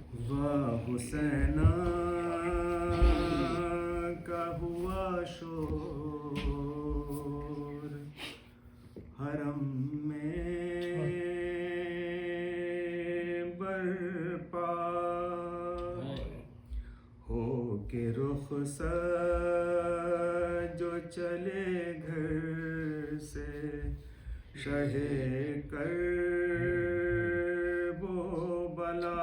वाह हुसैना का हुआ शोर हरम में बरपा हो के रुखसत जो चले घर से शहे कर वो बला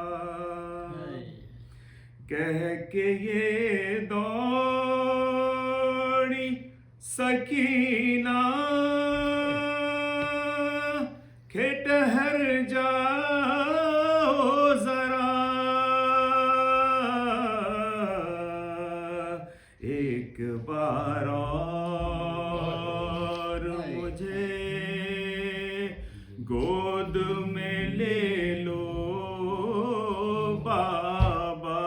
कह के ये दौड़ी सकीना के ठहर जाओ जरा एक बार और मुझे गोद में ले लो बाबा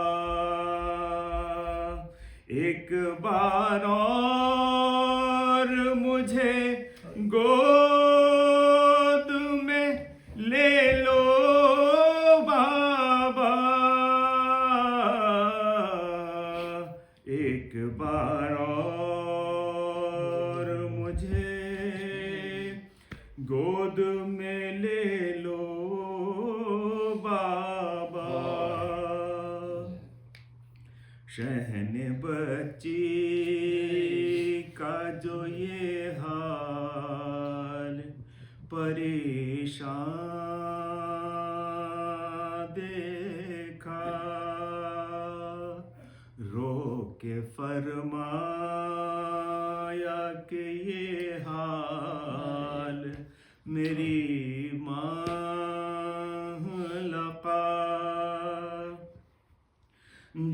एक बार और मुझे गोद में ले लो बाबा एक बार और मुझे गोद में ले लो बाबा शहने बच्ची का जो ये हाल परेशान देखा रो के फरमाया कि ये हाल मेरी माँ लका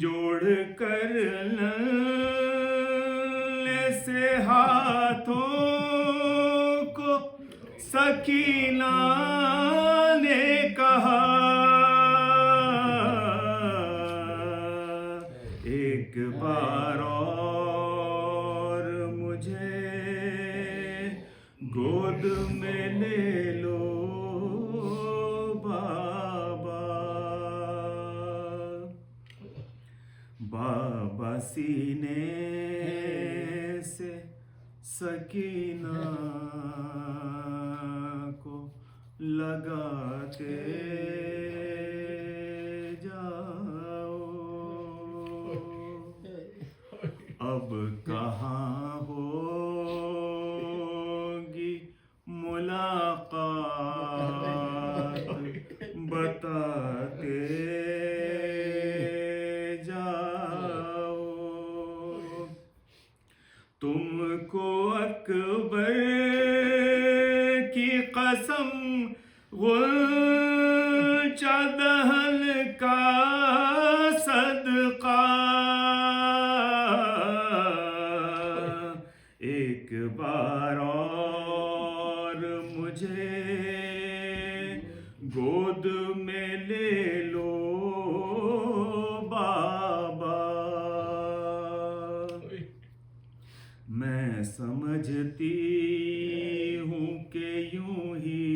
जोड़ कर से हाथों को सकीना ने कहा एक बार और मुझे गोद में ले लो बाबा बाबा सीने से सकीना को लगाते जाओ अब कहाँ होगी मुलाकात बताते तुमको अकबर की कसम गुलचा दहल का सदका एक बार और मुझे गोद में ले लो बाबा मैं समझती हूँ कि यूं ही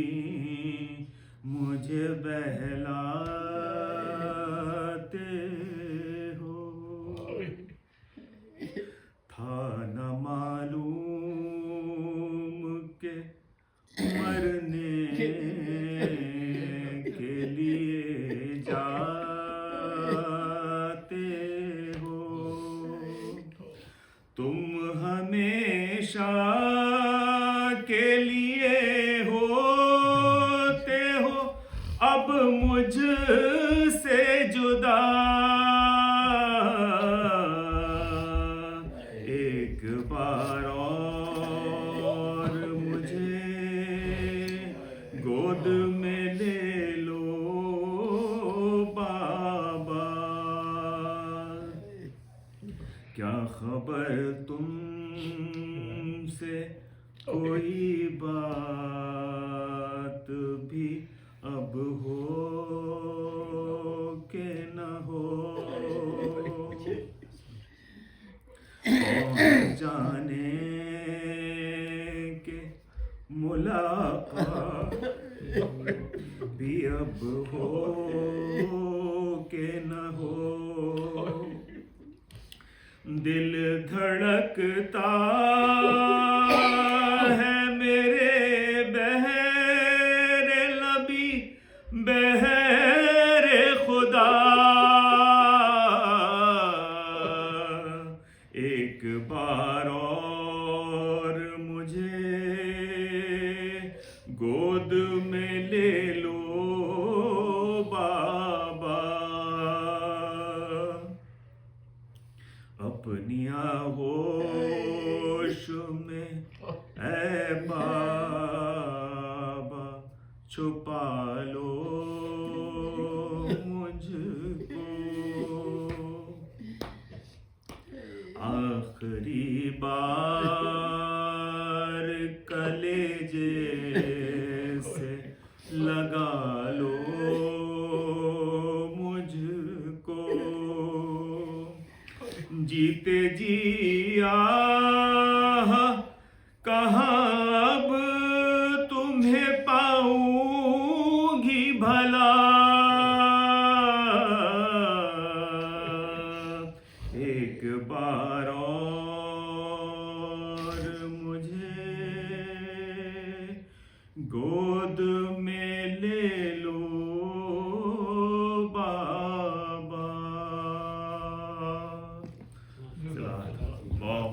मुझे बहलाते हो था न मालूम के मरने के लिए जाते हो तुम हमेशा के लिए होते हो अब मुझसे जुदा एक बार और मुझे गोद में ले लो बाबा क्या खबर तुमसे कोई बात भी अब हो के न हो और जाने के मुलाकात भी अब हो के न हो। दिल धड़कता है मेरे बहरे लबी बहरे खुदा। एक बार और मुझे गोद में ले लो बाबा। अपनी आगोश में ऐ बाबा छुपा लो मुझको। आखिरी बार कलेजे से लगा लो मुझको। जीते जी कहाँ अब तुम्हें पाऊंगी भला। एक बार और मुझे गोद में